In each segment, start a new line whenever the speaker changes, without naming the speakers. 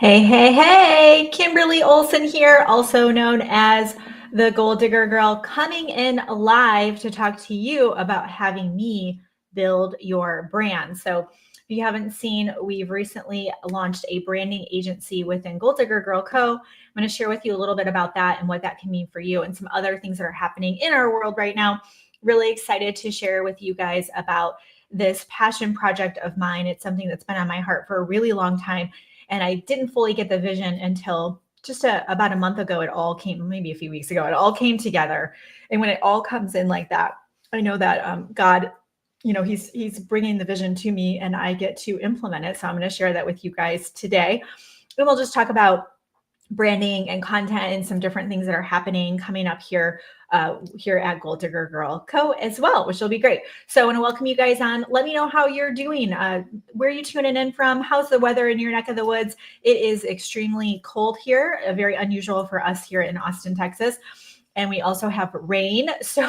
Hey, hey, hey, Kimberly Olson here, also known as the Gold Digger Girl, coming in live to talk to you about having me build your brand. So, if you haven't seen, we've recently launched a branding agency within Gold Digger Girl Co. I'm going to share with you a little bit about that and what that can mean for you and some other things that are happening in our world right now. Really excited to share with you guys about this passion project of mine. It's something that's been on my heart for a really long time, and I didn't fully get the vision until just about a month ago. It all came, maybe a few weeks ago, it all came together. And when it all comes in like that, I know that God, he's bringing the vision to me and I get to implement it. So I'm going to share that with you guys today. And we'll just talk about branding and content and some different things that are happening coming up here at Gold Digger Girl Co. as well, which will be great. So I want to welcome you guys on. Let me know how you're doing. Where are you tuning in from? How's the weather in your neck of the woods? It is extremely cold here, very unusual for us here in Austin, Texas. And we also have rain. So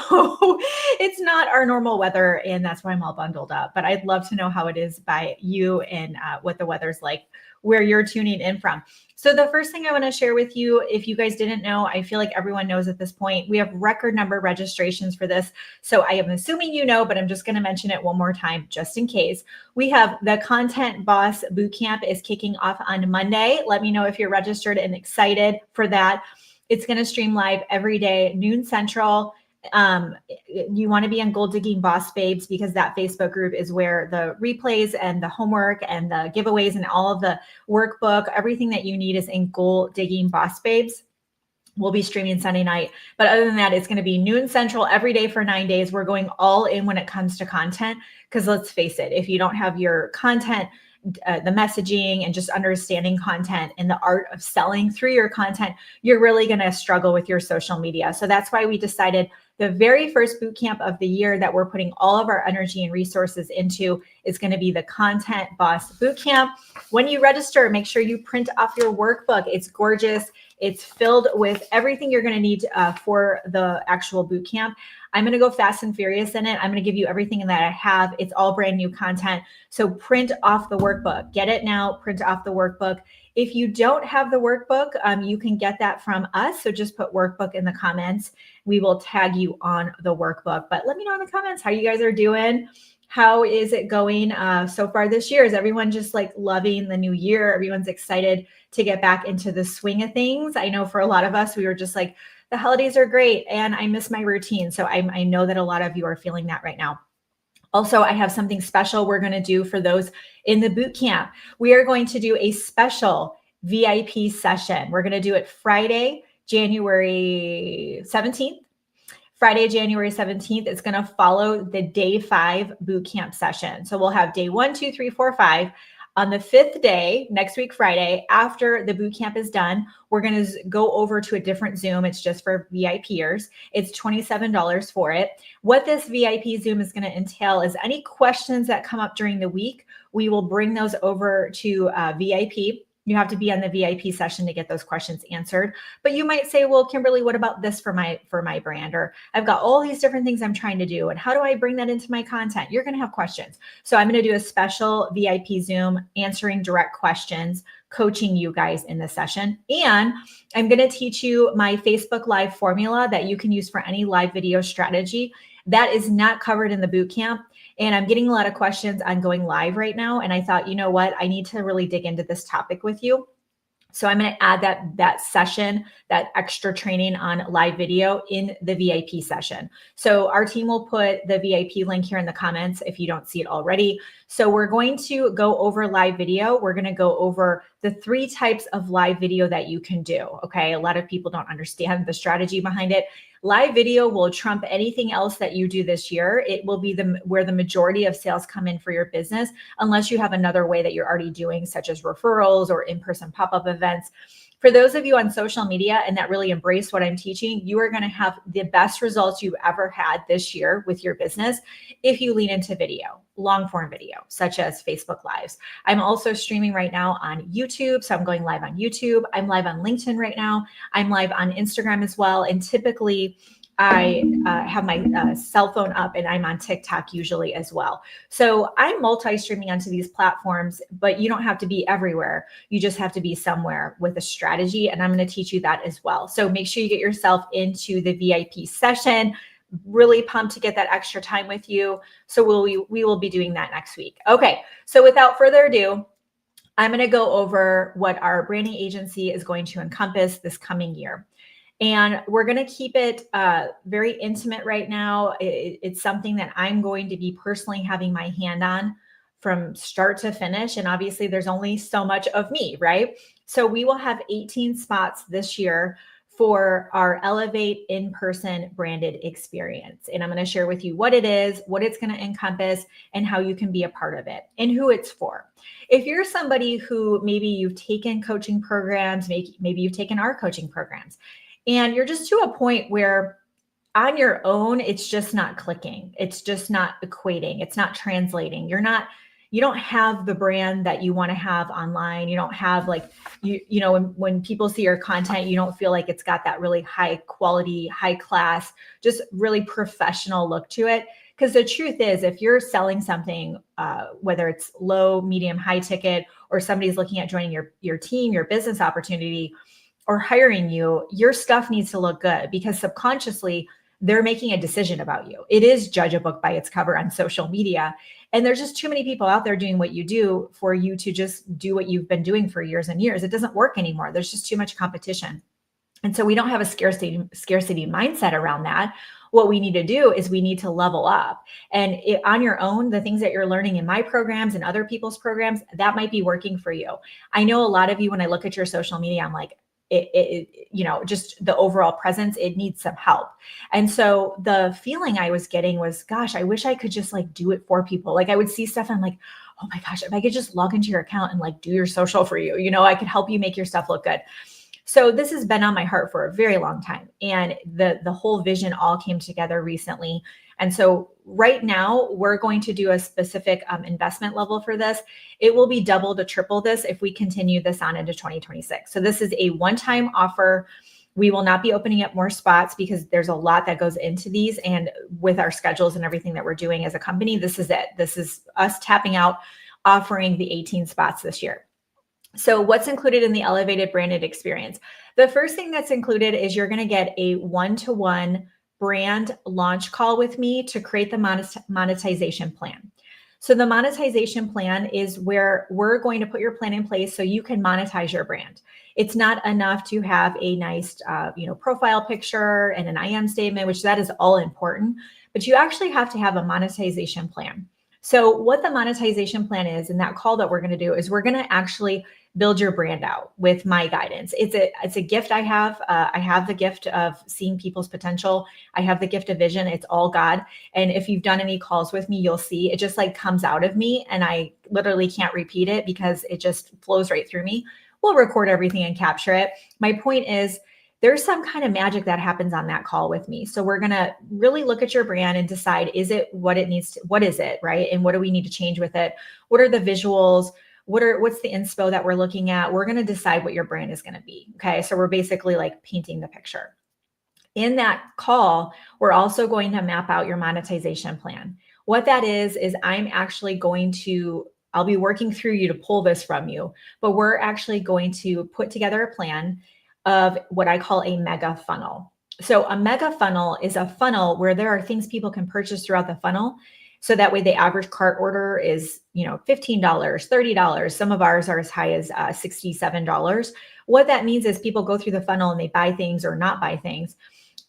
it's not our normal weather, and that's why I'm all bundled up. But I'd love to know how it is by you and what the weather's like where you're tuning in from. So the first thing I want to share with you, if you guys didn't know, I feel like everyone knows at this point, we have record number registrations for this. So I am assuming you know, but I'm just going to mention it one more time just in case. We have the Content Boss Bootcamp is kicking off on Monday. Let me know if you're registered and excited for that. It's going to stream live every day, noon Central. You want to be on Gold Digging Boss Babes because that Facebook group is where the replays and the homework and the giveaways and all of the workbook, everything that you need is in Gold Digging Boss Babes. We'll be streaming Sunday night. But other than that, it's going to be noon Central every day for 9 days. We're going all in when it comes to content because let's face it, if you don't have your content, the messaging and just understanding content and the art of selling through your content, you're really going to struggle with your social media. So that's why we decided the very first boot camp of the year that we're putting all of our energy and resources into is going to be the Content Boss Bootcamp. When you register, make sure you print off your workbook. It's gorgeous. It's filled with everything you're going to need for the actual boot camp. I'm going to go fast and furious in it. I'm going to give you everything that I have. It's all brand new content. So print off the workbook. Get it now. Print off the workbook. If you don't have the workbook, you can get that from us. So just put workbook in the comments. We will tag you on the workbook. But let me know in the comments how you guys are doing. How is it going so far this year? Is everyone just like loving the new year? Everyone's excited to get back into the swing of things. I know for a lot of us, we were just like, the holidays are great and I miss my routine. So I know that a lot of you are feeling that right now. Also, I have something special we're going to do for those in the boot camp. We are going to do a special VIP session. We're going to do it Friday, January 17th. Friday, January 17th, it's going to follow the day 5 boot camp session. So we'll have day 1, 2, 3, 4, 5. On the 5th day, next week, Friday, after the boot camp is done, we're going to go over to a different Zoom. It's just for VIPers. It's $27 for it. What this VIP Zoom is going to entail is any questions that come up during the week, we will bring those over to VIP. You have to be on the VIP session to get those questions answered. But you might say, well, Kimberly, what about this for my brand? Or I've got all these different things I'm trying to do. And how do I bring that into my content? You're going to have questions. So I'm going to do a special VIP Zoom answering direct questions, coaching you guys in this session. And I'm going to teach you my Facebook Live formula that you can use for any live video strategy. That is not covered in the boot camp. And I'm getting a lot of questions on going live right now. And I thought, you know what? I need to really dig into this topic with you. So I'm going to add that session, that extra training on live video in the VIP session. So our team will put the VIP link here in the comments if you don't see it already. So we're going to go over live video. We're going to go over the 3 types of live video that you can do. Okay. A lot of people don't understand the strategy behind it. Live video will trump anything else that you do this year. It will be where the majority of sales come in for your business, unless you have another way that you're already doing, such as referrals or in-person pop-up events. For those of you on social media and that really embrace what I'm teaching, you are going to have the best results you've ever had this year with your business if you lean into video, long form video, such as Facebook Lives. I'm also streaming right now on YouTube. So I'm going live on YouTube. I'm live on LinkedIn right now. I'm live on Instagram as well. And typically I have my cell phone up, and I'm on TikTok usually as well. So I'm multi-streaming onto these platforms, but you don't have to be everywhere. You just have to be somewhere with a strategy. And I'm going to teach you that as well. So make sure you get yourself into the VIP session. Really pumped to get that extra time with you. So we will be doing that next week. Okay. So without further ado, I'm going to go over what our branding agency is going to encompass this coming year. And we're going to keep it very intimate right now. It's something that I'm going to be personally having my hand on from start to finish. And obviously, there's only so much of me, right? So we will have 18 spots this year for our Elevate in-person branded experience. And I'm going to share with you what it is, what it's going to encompass, and how you can be a part of it and who it's for. If you're somebody who maybe you've taken coaching programs, maybe you've taken our coaching programs, and you're just to a point where on your own, it's just not clicking. It's just not equating. It's not translating. You don't have the brand that you want to have online. You don't have when people see your content, you don't feel like it's got that really high quality, high class, just really professional look to it. Because the truth is, if you're selling something, whether it's low, medium, high ticket, or somebody's looking at joining your team, your business opportunity, or hiring you, your stuff needs to look good, because subconsciously they're making a decision about you. It is judge a book by its cover on social media. And there's just too many people out there doing what you do for you to just do what you've been doing for years and years. It doesn't work anymore. There's just too much competition. And so we don't have a scarcity mindset around that. What we need to do is we need to level up. And on your own, the things that you're learning in my programs and other people's programs, that might be working for you. I know a lot of you, when I look at your social media, I'm like, just the overall presence, it needs some help. And so the feeling I was getting was, gosh, I wish I could just do it for people. Like I would see stuff and I'm like, oh my gosh, if I could just log into your account and do your social for you, I could help you make your stuff look good. So this has been on my heart for a very long time. And the whole vision all came together recently. And so right now we're going to do a specific investment level for this. It will be double to triple this if we continue this on into 2026. So this is a one-time offer. We will not be opening up more spots because there's a lot that goes into these. And with our schedules and everything that we're doing as a company, this is it. This is us tapping out, offering the 18 spots this year. So what's included in the elevated branded experience? The first thing that's included is you're going to get a one-to-one brand launch call with me to create the monetization plan. So the monetization plan is where we're going to put your plan in place so you can monetize your brand. It's not enough to have a nice, profile picture and an IM statement, which that is all important, but you actually have to have a monetization plan. So what the monetization plan is, and that call that we're going to do, is we're going to actually build your brand out with my guidance. It's a gift I have. I have the gift of seeing people's potential. I have the gift of vision. It's all God. And if you've done any calls with me, you'll see it just comes out of me, and I literally can't repeat it because it just flows right through me. We'll record everything and capture it. My point is, there's some kind of magic that happens on that call with me. So we're going to really look at your brand and decide, is it what it needs to, what is it, right? And what do we need to change with it? What are the visuals? What's the inspo that we're looking at? We're going to decide what your brand is going to be. Okay. So we're basically painting the picture. In that call, we're also going to map out your monetization plan. What that is I'm actually I'll be working through you to pull this from you, but we're actually going to put together a plan of what I call a mega funnel. So a mega funnel is a funnel where there are things people can purchase throughout the funnel. So that way the average cart order is, $15, $30. Some of ours are as high as $67. What that means is people go through the funnel and they buy things or not buy things.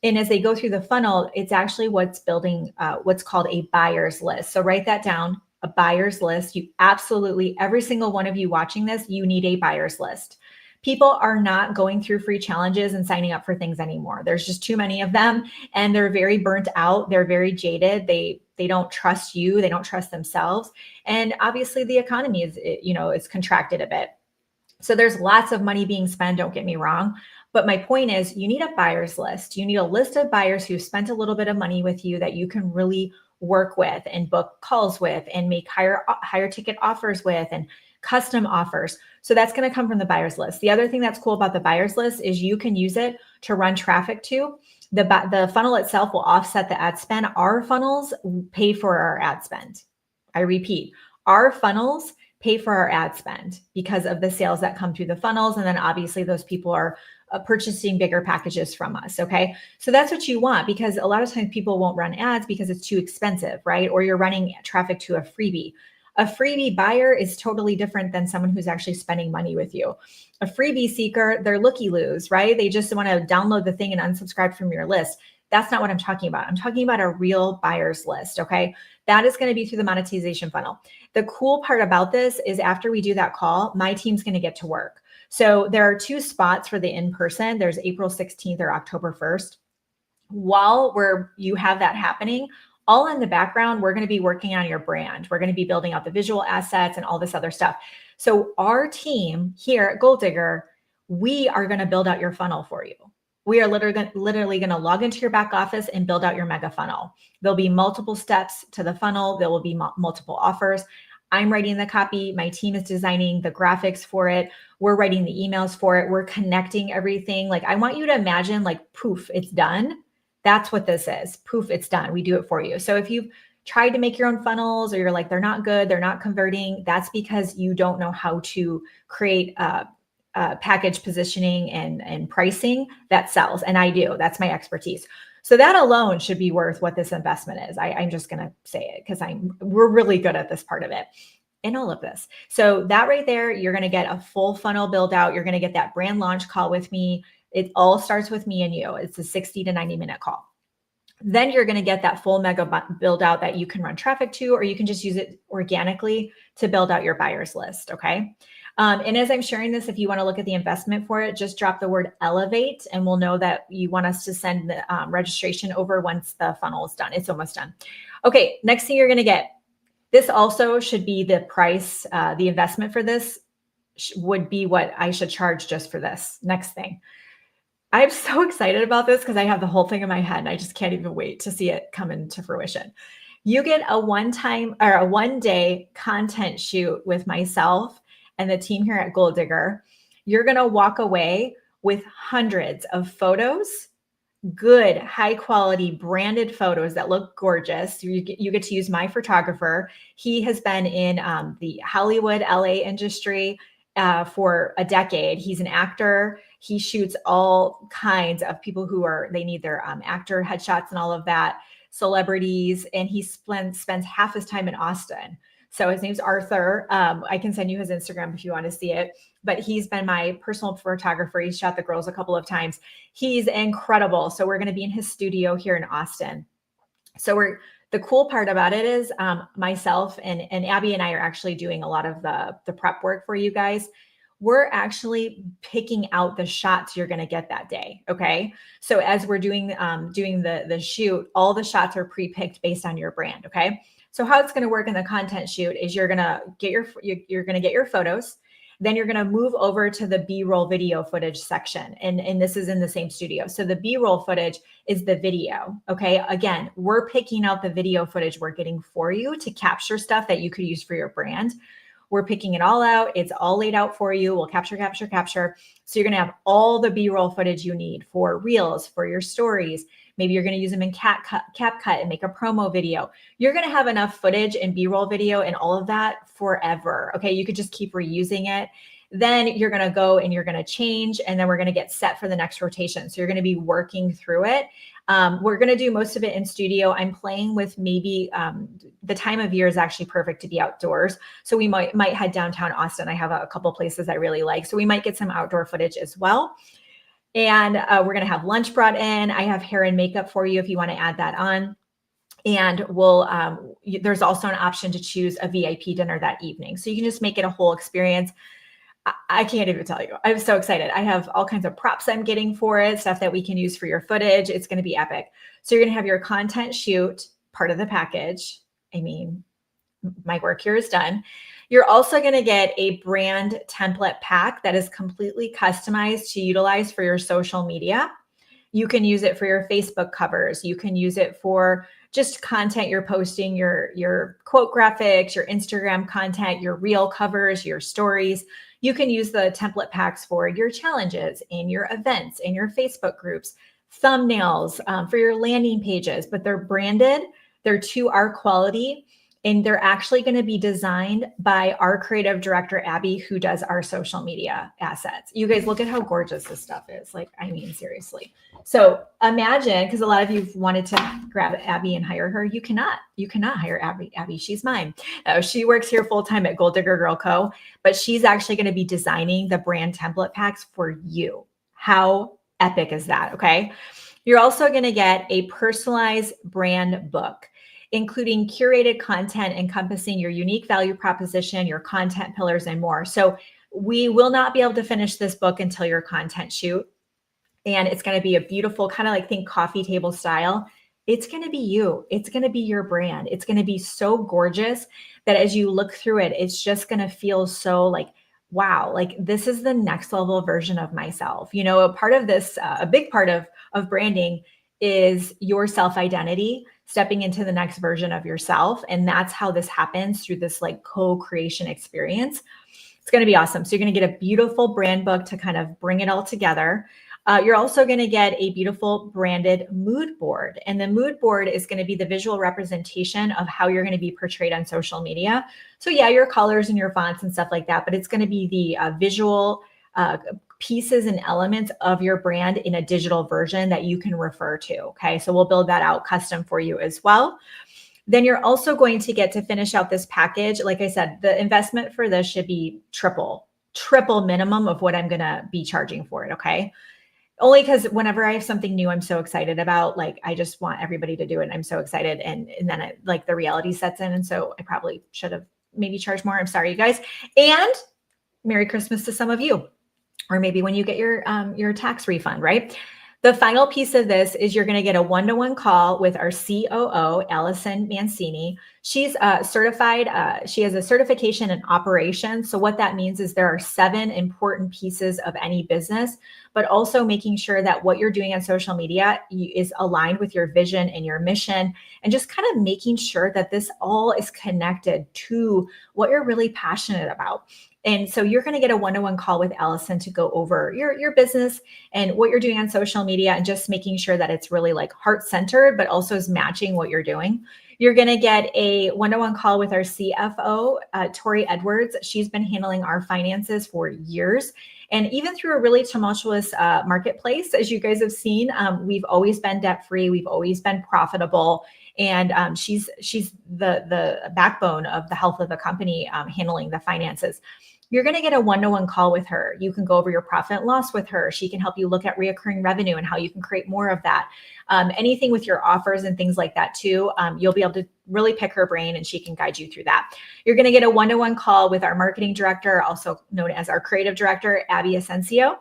And as they go through the funnel, it's actually what's building what's called a buyer's list. So write that down, a buyer's list. You absolutely, every single one of you watching this, you need a buyer's list. People are not going through free challenges and signing up for things anymore. There's just too many of them, and they're very burnt out. They're very jaded. They don't trust you. They don't trust themselves. And obviously the economy is, it's contracted a bit. So there's lots of money being spent, don't get me wrong. But my point is, you need a buyer's list. You need a list of buyers who spent a little bit of money with you that you can really work with and book calls with and make higher ticket offers with and custom offers. So that's going to come from the buyer's list. The other thing that's cool about the buyer's list is you can use it to run traffic to The funnel itself will offset the ad spend. Our funnels pay for our ad spend. I repeat, our funnels pay for our ad spend because of the sales that come through the funnels. And then obviously those people are purchasing bigger packages from us. Okay. So that's what you want, because a lot of times people won't run ads because it's too expensive, right? Or you're running traffic to a freebie. A freebie buyer is totally different than someone who's actually spending money with you. A freebie seeker, they're looky-loos, right? They just want to download the thing and unsubscribe from your list. That's not what I'm talking about. I'm talking about a real buyer's list, okay? That is going to be through the monetization funnel. The cool part about this is after we do that call, my team's going to get to work. So there are 2 spots for the in-person. There's April 16th or October 1st. While you have that happening, all in the background, we're going to be working on your brand. We're going to be building out the visual assets and all this other stuff. So our team here at Goal Digger, we are going to build out your funnel for you. We are literally going to log into your back office and build out your mega funnel. There'll be multiple steps to the funnel. There will be multiple offers. I'm writing the copy. My team is designing the graphics for it. We're writing the emails for it. We're connecting everything. Like, I want you to imagine, like, poof, it's done. That's what this is. Poof, it's done. We do it for you. So if you've tried to make your own funnels or you're like, they're not good, they're not converting, that's because you don't know how to create package positioning and pricing that sells. And I do. That's my expertise. So that alone should be worth what this investment is. I'm just going to say it because we're really good at this part of it in all of this. So that right there, you're going to get a full funnel build out. You're going to get that brand launch call with me. It all starts with me and you. It's a 60 to 90 minute call. Then you're going to get that full mega build out that you can run traffic to, or you can just use it organically to build out your buyers list. Okay. And as I'm sharing this, if you want to look at the investment for it, just drop the word elevate and we'll know that you want us to send the registration over once the funnel is done. It's almost done. Okay. Next thing you're going to get, this also should be the price. The investment for this would be what I should charge just for this. Next thing. I'm so excited about this because I have the whole thing in my head and I just can't even wait to see it come into fruition. You get a one-day content shoot with myself and the team here at Goal Digger. You're going to walk away with hundreds of photos, good, high quality branded photos that look gorgeous. You get to use my photographer. He has been in the Hollywood, LA industry for a decade. He's an actor. He shoots all kinds of people they need their actor headshots and all of that, celebrities. And he spends half his time in Austin. So his name's Arthur. I can send you his Instagram if you want to see it, but he's been my personal photographer. He's shot the girls a couple of times. He's incredible. So we're going to be in his studio here in Austin. So the cool part about it is myself and Abby and I are actually doing a lot of the prep work for you guys. We're actually picking out the shots you're going to get that day. Okay. So as we're doing the shoot, all the shots are pre-picked based on your brand. Okay. So how it's going to work in the content shoot is you're going to get your photos. Then you're going to move over to the B-roll video footage section. And this is in the same studio. So the B-roll footage is the video. Okay. Again, we're picking out the video footage we're getting for you to capture stuff that you could use for your brand. We're picking it all out. It's all laid out for you. We'll capture. So you're going to have all the B-roll footage you need for reels, for your stories. Maybe you're going to use them in CapCut and make a promo video. You're going to have enough footage and B-roll video and all of that forever. Okay. You could just keep reusing it. Then you're going to go and you're going to change, and then we're going to get set for the next rotation. So you're going to be working through it. We're going to do most of it in studio. I'm playing with maybe the time of year is actually perfect to be outdoors. So we might head downtown Austin. I have a couple places I really like. So we might get some outdoor footage as well. And we're going to have lunch brought in. I have hair and makeup for you if you want to add that on. And there's also an option to choose a VIP dinner that evening. So you can just make it a whole experience. I can't even tell you. I'm so excited. I have all kinds of props I'm getting for it, stuff that we can use for your footage. It's going to be epic. So you're going to have your content shoot, part of the package. I mean, my work here is done. You're also going to get a brand template pack that is completely customized to utilize for your social media. You can use it for your Facebook covers. You can use it for just content you're posting, your quote graphics, your Instagram content, your reel covers, your stories. You can use the template packs for your challenges and your events and your Facebook groups. thumbnails, for your landing pages, but they're branded, they're to our quality, and they're actually going to be designed by our creative director, Abby, who does our social media assets. You guys look at how gorgeous this stuff is. Like, I mean, seriously. So imagine, because a lot of you've wanted to grab Abby and hire her. You cannot hire Abby. She's mine. She works here full time at Gold Digger Girl Co., but she's actually going to be designing the brand template packs for you. How epic is that? Okay. You're also going to get a personalized brand book, including curated content encompassing your unique value proposition, your content pillars, and more. So we will not be able to finish this book until your content shoot. And it's going to be a beautiful, kind of like think coffee table style. It's going to be you. It's going to be your brand. It's going to be so gorgeous that as you look through it, it's just going to feel so like, wow, like this is the next level version of myself. You know, a part of this, a big part of branding is your self-identity, stepping into the next version of yourself. And that's how this happens, through this like co-creation experience. It's going to be awesome. So you're going to get a beautiful brand book to kind of bring it all together. You're also going to get a beautiful branded mood board. And the mood board is going to be the visual representation of how you're going to be portrayed on social media. So yeah, your colors and your fonts and stuff like that, but it's going to be the visual pieces and elements of your brand in a digital version that you can refer to. Okay, so we'll build that out custom for you as well. Then you're also going to get to finish out this package. Like I said, the investment for this should be triple minimum of what I'm going to be charging for it. Okay. Only because whenever I have something new, I'm so excited about, like, I just want everybody to do it. And I'm so excited. And then it, like, the reality sets in. And so I probably should have maybe charged more. I'm sorry, you guys. And Merry Christmas to some of you, or maybe when you get your tax refund, right? The final piece of this is you're going to get a one-to-one call with our COO, Allison Mancini. She's certified. She has a certification in operations. So what that means is there are 7 important pieces of any business, but also making sure that what you're doing on social media is aligned with your vision and your mission, and just kind of making sure that this all is connected to what you're really passionate about. And so you're going to get a one-to-one call with Allison to go over your business and what you're doing on social media, and just making sure that it's really like heart-centered, but also is matching what you're doing. You're going to get a one-to-one call with our CFO, Tori Edwards. She's been handling our finances for years. And even through a really tumultuous marketplace, as you guys have seen, we've always been debt-free. We've always been profitable. And she's the backbone of the health of the company, handling the finances. You're going to get a one-to-one call with her. You can go over your profit and loss with her. She can help you look at reoccurring revenue and how you can create more of that. Anything with your offers and things like that too. You'll be able to really pick her brain, and she can guide you through that. You're going to get a one-to-one call with our marketing director, also known as our creative director, Abby Asensio.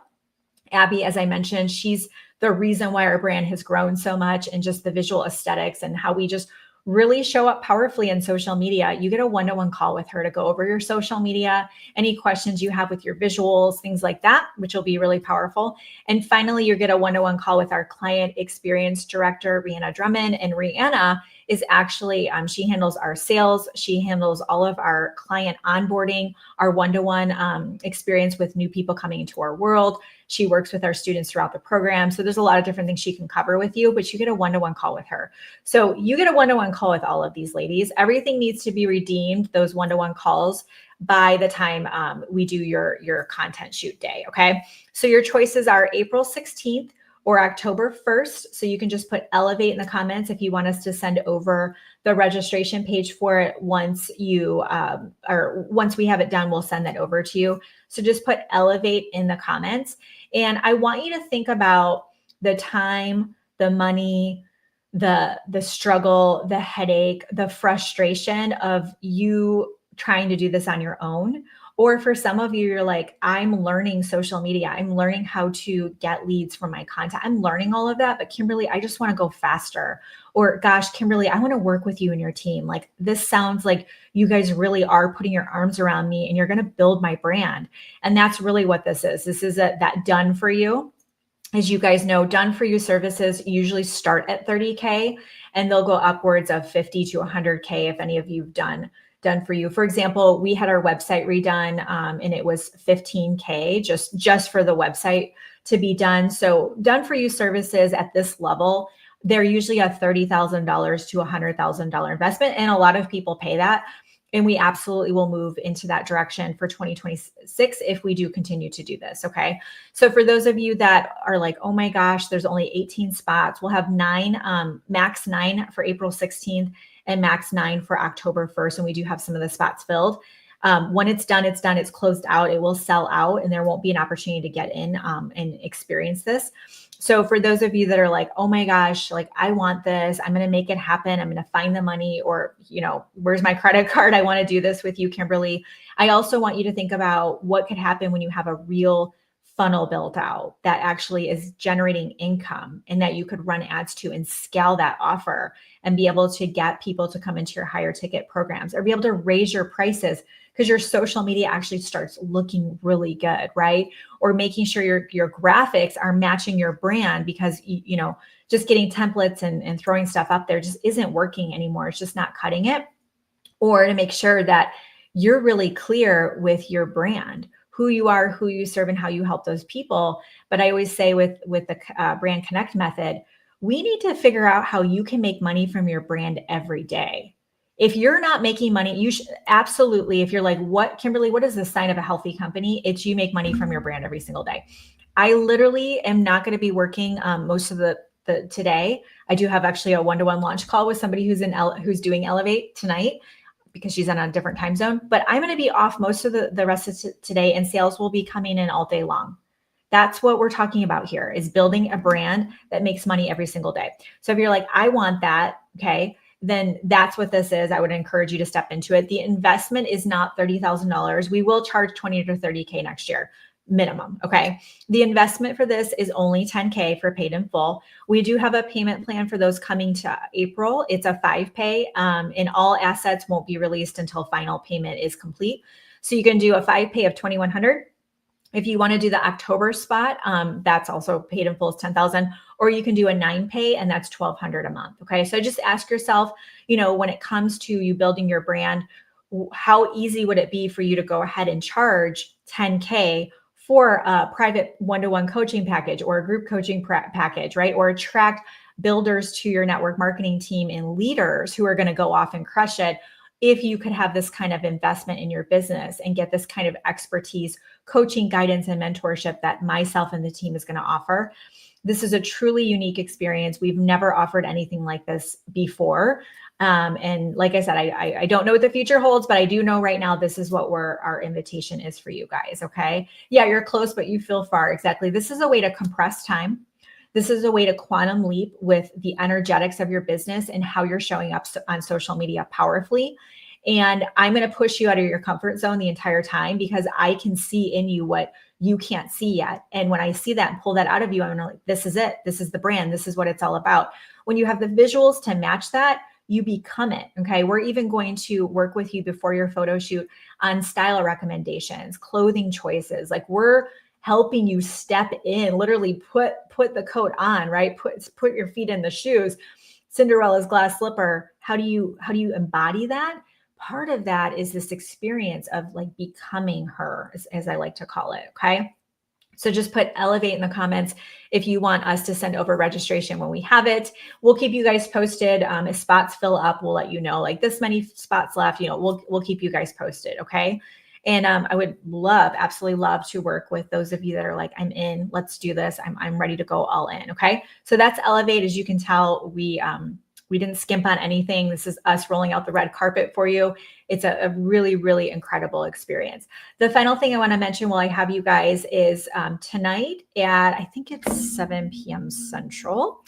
Abby, as I mentioned, she's the reason why our brand has grown so much, and just the visual aesthetics and how we just really show up powerfully in social media. You get a one-to-one call with her to go over your social media, any questions you have with your visuals, things like that, which will be really powerful. And finally, you get a one-to-one call with our client experience director, Rihanna Drummond. And Rihanna is actually, she handles our sales. She handles all of our client onboarding, our one-to-one experience with new people coming into our world. She works with our students throughout the program. So there's a lot of different things she can cover with you, but you get a one-to-one call with her. So you get a one-to-one call with all of these ladies. Everything needs to be redeemed, those one-to-one calls, by the time we do your content shoot day, okay? So your choices are April 16th or October 1st. So you can just put Elevate in the comments if you want us to send over the registration page for it. Once you, or once we have it done, we'll send that over to you. So just put Elevate in the comments. And I want you to think about the time, the money, the struggle, the headache, the frustration of you trying to do this on your own. Or for some of you, you're like, I'm learning social media. I'm learning how to get leads from my content. I'm learning all of that, but Kimberly, I just want to go faster. Or gosh, Kimberly, I want to work with you and your team. Like, this sounds like you guys really are putting your arms around me and you're going to build my brand. And that's really what this is. This is that done for you. As you guys know, done for you services usually start at 30K, and they'll go upwards of 50 to 100K if any of you've done done for you. For example, we had our website redone, and it was $15K just for the website to be done. So done for you services at this level, they're usually a $30,000 to $100,000 investment. And a lot of people pay that. And we absolutely will move into that direction for 2026 if we do continue to do this. Okay. So for those of you that are like, oh my gosh, there's only 18 spots, we'll have max 9 for April 16th and max 9 for October 1st. And we do have some of the spots filled. When it's done, it's closed out. It will sell out and there won't be an opportunity to get in and experience this. So for those of you that are like, oh my gosh, like I want this, I'm going to make it happen. I'm going to find the money, or, where's my credit card? I want to do this with you, Kimberly. I also want you to think about what could happen when you have a real funnel built out that actually is generating income and that you could run ads to and scale that offer and be able to get people to come into your higher ticket programs, or be able to raise your prices because your social media actually starts looking really good, right? Or making sure your graphics are matching your brand, because just getting templates and throwing stuff up there just isn't working anymore. It's just not cutting it. Or to make sure that you're really clear with your brand, who you are, who you serve, and how you help those people. But I always say with the Brand Connect method, we need to figure out how you can make money from your brand every day. If you're not making money, you should absolutely, if you're like, what, Kimberly, what is the sign of a healthy company? It's you make money from your brand every single day. I literally am not going to be working most of the today. I do have actually a one-to-one launch call with somebody who's doing Elevate tonight, because she's on a different time zone, but I'm going to be off most of the rest of today, and sales will be coming in all day long. That's what we're talking about here, is building a brand that makes money every single day. So if you're like, I want that, okay, then that's what this is. I would encourage you to step into it. The investment is not $30,000. We will charge 20 to 30K next year minimum. Okay. The investment for this is only 10K for paid in full. We do have a payment plan for those coming to April. It's a 5-pay, and all assets won't be released until final payment is complete. So you can do a 5-pay of $2,100. If you want to do the October spot, that's also paid in full is $10,000, or you can do a 9-pay and that's $1,200 a month. Okay. So just ask yourself, when it comes to you building your brand, how easy would it be for you to go ahead and charge 10K for a private one-to-one coaching package or a group coaching package, right? Or attract builders to your network marketing team and leaders who are going to go off and crush it. If you could have this kind of investment in your business and get this kind of expertise, coaching, guidance, and mentorship that myself and the team is going to offer. This is a truly unique experience. We've never offered anything like this before. And like I said, I don't know what the future holds, but I do know right now this is what our invitation is for you guys. Okay. Yeah, you're close, but you feel far. Exactly. This is a way to compress time. This is a way to quantum leap with the energetics of your business and how you're showing up on social media powerfully. And I'm going to push you out of your comfort zone the entire time, because I can see in you what you can't see yet. And when I see that and pull that out of you, I'm like, this is it. This is the brand. This is what it's all about. When you have the visuals to match that, you become it. Okay. We're even going to work with you before your photo shoot on style recommendations, clothing choices. Like, we're helping you step in, literally put the coat on, right? Put your feet in the shoes. Cinderella's glass slipper. How do you embody that? Part of that is this experience of like becoming her, as I like to call it. Okay. So just put Elevate in the comments if you want us to send over registration when we have it. We'll keep you guys posted. If spots fill up, we'll let you know, like, this many spots left, we'll keep you guys posted. Okay. And I would absolutely love to work with those of you that are like, I'm in, let's do this. I'm ready to go all in. Okay. So that's Elevate. As you can tell, we didn't skimp on anything. This is us rolling out the red carpet for you. It's a really, really incredible experience. The final thing I want to mention while I have you guys is tonight at, I think it's 7 p.m. Central.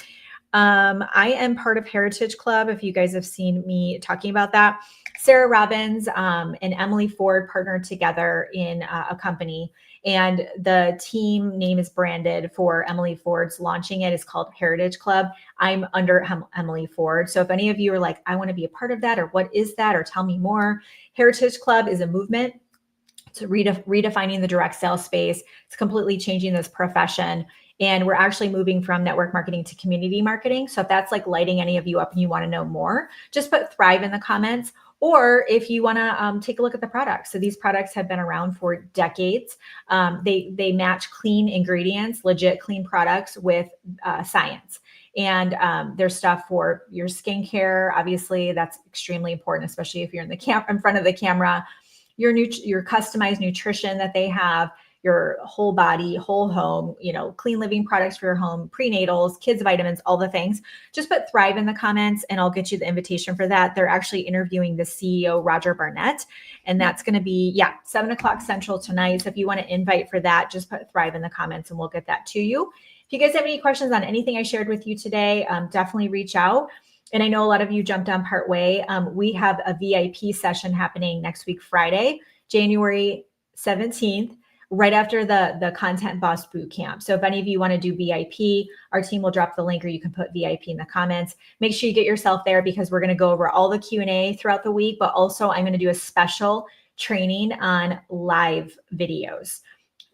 I am part of Heritage Club. If you guys have seen me talking about that, Sarah Robbins and Emily Ford partnered together in a company, and the team name is branded for Emily Ford's launching it. It's called Heritage Club. I'm under Emily Ford. So if any of you are like, I want to be a part of that, or what is that, or tell me more, Heritage Club is a movement to redefining the direct sales space. It's completely changing this profession. And we're actually moving from network marketing to community marketing. So if that's like lighting any of you up and you want to know more, just put Thrive in the comments, Or if you want to take a look at the products. So these products have been around for decades. They match clean ingredients, legit clean products with science. And there's stuff for your skincare. Obviously, that's extremely important, especially if you're in front of the camera. Your customized nutrition that they have, your whole body, whole home, clean living products for your home, prenatals, kids vitamins, all the things. Just put Thrive in the comments and I'll get you the invitation for that. They're actually interviewing the CEO, Roger Barnett, and that's going to be 7:00 Central tonight. So if you want to invite for that, just put Thrive in the comments and we'll get that to you. If you guys have any questions on anything I shared with you today, definitely reach out. And I know a lot of you jumped on part way. We have a VIP session happening next week, Friday, January 17th, right after the Content Boss Boot Camp. So if any of you want to do VIP, our team will drop the link or you can put VIP in the comments. Make sure you get yourself there because we're going to go over all the Q&A throughout the week, but also I'm going to do a special training on live videos.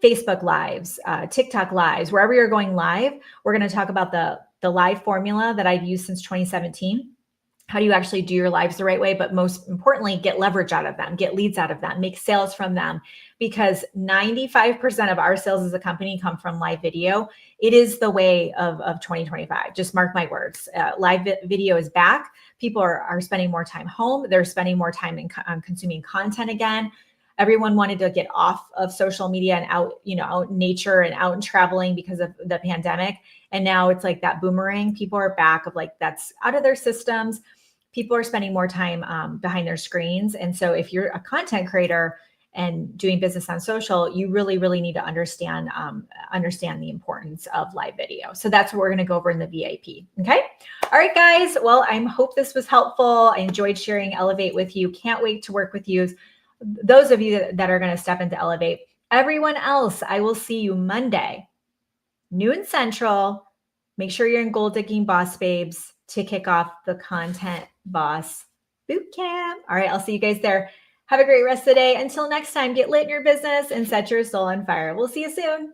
Facebook Lives, TikTok Lives, wherever you're going live, we're going to talk about the live formula that I've used since 2017. How do you actually do your lives the right way? But most importantly, get leverage out of them, get leads out of them, make sales from them, because 95% of our sales as a company come from live video. It is the way of 2025. Just mark my words. Live video is back. People are spending more time home. They're spending more time on consuming content again. Everyone wanted to get off of social media and out in nature and out and traveling because of the pandemic. And now it's like that boomerang. People are back of like, that's out of their systems. People are spending more time behind their screens. And so if you're a content creator and doing business on social, you really, really need to understand the importance of live video. So that's what we're going to go over in the VIP. Okay. All right, guys. Well, I hope this was helpful. I enjoyed sharing Elevate with you. Can't wait to work with you. Those of you that are going to step into Elevate. Everyone else, I will see you Monday, noon Central. Make sure you're in Goal Digging Boss Babes to kick off the Content Boss Boot Camp. All right, I'll see you guys there. Have a great rest of the day. Until next time, get lit in your business and set your soul on fire. We'll see you soon.